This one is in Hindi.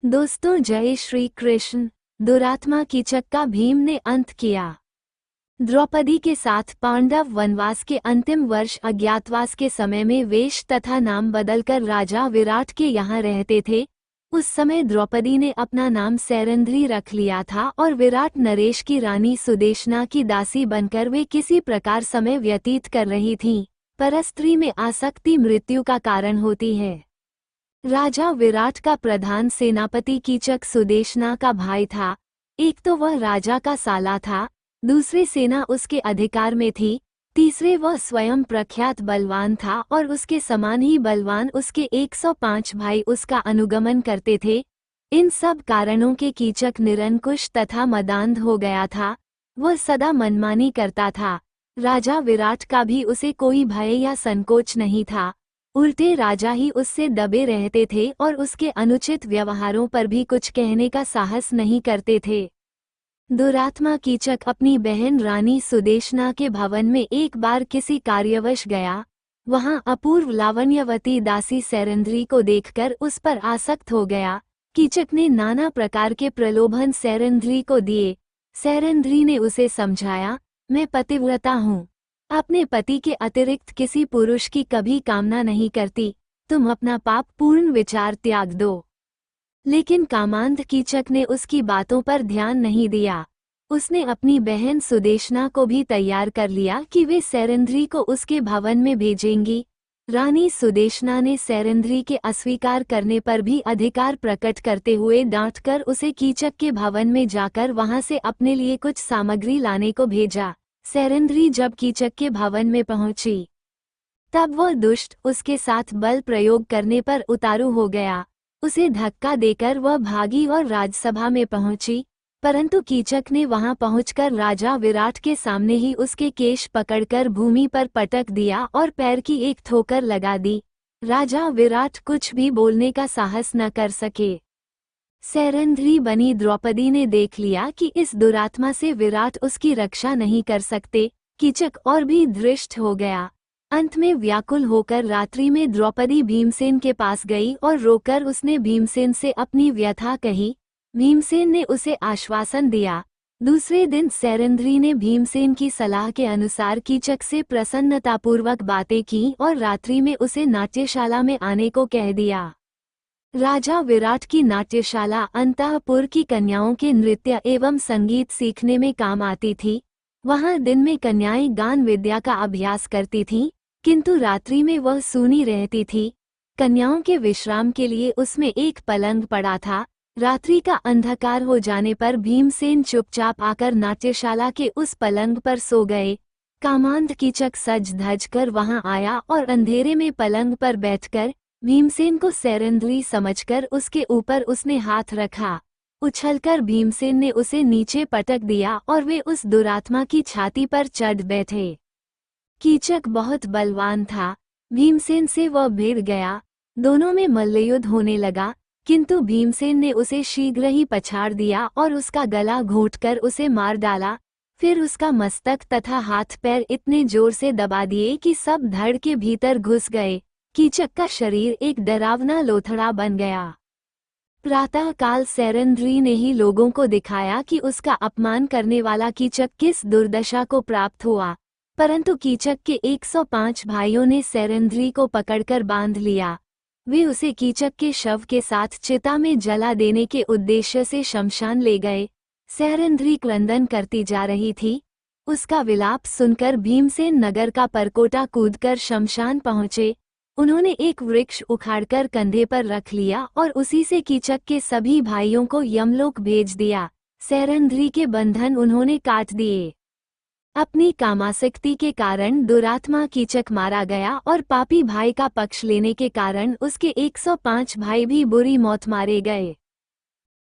दोस्तों जय श्री कृष्ण। दुरात्मा कीचक का भीम ने अंत किया। द्रौपदी के साथ पांडव वनवास के अंतिम वर्ष अज्ञातवास के समय में वेश तथा नाम बदलकर राजा विराट के यहाँ रहते थे। उस समय द्रौपदी ने अपना नाम सैरंध्री रख लिया था और विराट नरेश की रानी सुदेशना की दासी बनकर वे किसी प्रकार समय व्यतीत कर रही थीं। परस्त्री में आसक्ति मृत्यु का कारण होती है। राजा विराट का प्रधान सेनापति कीचक सुदेशना का भाई था। एक तो वह राजा का साला था, दूसरी सेना उसके अधिकार में थी, तीसरे वह स्वयं प्रख्यात बलवान था और उसके समान ही बलवान उसके 105 भाई उसका अनुगमन करते थे। इन सब कारणों के कीचक निरंकुश तथा मदान्ध हो गया था। वह सदा मनमानी करता था। राजा विराट का भी उसे कोई भय या संकोच नहीं था। उल्टे राजा ही उससे दबे रहते थे और उसके अनुचित व्यवहारों पर भी कुछ कहने का साहस नहीं करते थे। दुरात्मा कीचक अपनी बहन रानी सुदेशना के भवन में एक बार किसी कार्यवश गया। वहां अपूर्व लावण्यवती दासी सैरंध्री को देखकर उस पर आसक्त हो गया। कीचक ने नाना प्रकार के प्रलोभन सैरंध्री को दिए। सैरंध्री ने उसे समझाया, मैं पतिव्रता हूँ, अपने पति के अतिरिक्त किसी पुरुष की कभी कामना नहीं करती, तुम अपना पाप पूर्ण विचार त्याग दो। लेकिन कामांध कीचक ने उसकी बातों पर ध्यान नहीं दिया। उसने अपनी बहन सुदेशना को भी तैयार कर लिया कि वे सैरंध्री को उसके भवन में भेजेंगी। रानी सुदेशना ने सैरंध्री के अस्वीकार करने पर भी अधिकार प्रकट करते हुए डांटकर उसे कीचक के भवन में जाकर वहां से अपने लिए कुछ सामग्री लाने को भेजा। सैरंध्री जब कीचक के भवन में पहुंची तब वह दुष्ट उसके साथ बल प्रयोग करने पर उतारू हो गया। उसे धक्का देकर वह भागी और राजसभा में पहुंची, परंतु कीचक ने वहां पहुंचकर राजा विराट के सामने ही उसके केश पकड़कर भूमि पर पटक दिया और पैर की एक ठोकर लगा दी। राजा विराट कुछ भी बोलने का साहस न कर सके। सैरंध्री बनी द्रौपदी ने देख लिया कि इस दुरात्मा से विराट उसकी रक्षा नहीं कर सकते। कीचक और भी धृष्ट हो गया। अंत में व्याकुल होकर रात्रि में द्रौपदी भीमसेन के पास गई और रोकर उसने भीमसेन से अपनी व्यथा कही। भीमसेन ने उसे आश्वासन दिया। दूसरे दिन सैरंध्री ने भीमसेन की सलाह के अनुसार कीचक से प्रसन्नतापूर्वक बातें की और रात्रि में उसे नाट्यशाला में आने को कह दिया। राजा विराट की नाट्यशाला अंतःपुर की कन्याओं के नृत्य एवं संगीत सीखने में काम आती थी। वहां दिन में कन्याएं गान विद्या का अभ्यास करती थीं, किंतु रात्रि में वह सूनी रहती थी। कन्याओं के विश्राम के लिए उसमें एक पलंग पड़ा था। रात्रि का अंधकार हो जाने पर भीमसेन चुपचाप आकर नाट्यशाला के उस पलंग पर सो गए। कामांध कीचक सज धज कर वहां आया और अंधेरे में पलंग पर बैठकर भीमसेन को सैरंध्री समझकर उसके ऊपर उसने हाथ रखा। उछलकर भीमसेन ने उसे नीचे पटक दिया और वे उस दुरात्मा की छाती पर चढ़ बैठे। कीचक बहुत बलवान था, भीमसेन से वह भिड़ गया। दोनों में मल्लयुद्ध होने लगा, किंतु भीमसेन ने उसे शीघ्र ही पछाड़ दिया और उसका गला घोंटकर उसे मार डाला। फिर उसका मस्तक तथा हाथ पैर इतने जोर से दबा दिए कि सब धड़ के भीतर घुस गए। कीचक का शरीर एक डरावना लोथड़ा बन गया। प्रातः काल सैरंध्री ने ही लोगों को दिखाया कि उसका अपमान करने वाला कीचक किस दुर्दशा को प्राप्त हुआ, परंतु कीचक के 105 भाइयों ने सैरंध्री को पकड़कर बांध लिया। वे उसे कीचक के शव के साथ चिता में जला देने के उद्देश्य से शमशान ले गए। सैरंध्री क्रंदन करती जा रही थी। उसका विलाप सुनकर भीमसेन नगर का परकोटा कूदकर शमशान पहुंचे। उन्होंने एक वृक्ष उखाड़कर कंधे पर रख लिया और उसी से कीचक के सभी भाइयों को यमलोक भेज दिया। सैरंध्री के बंधन उन्होंने काट दिए। अपनी कामासक्ति के कारण दुरात्मा कीचक मारा गया और पापी भाई का पक्ष लेने के कारण उसके 105 भाई भी बुरी मौत मारे गए।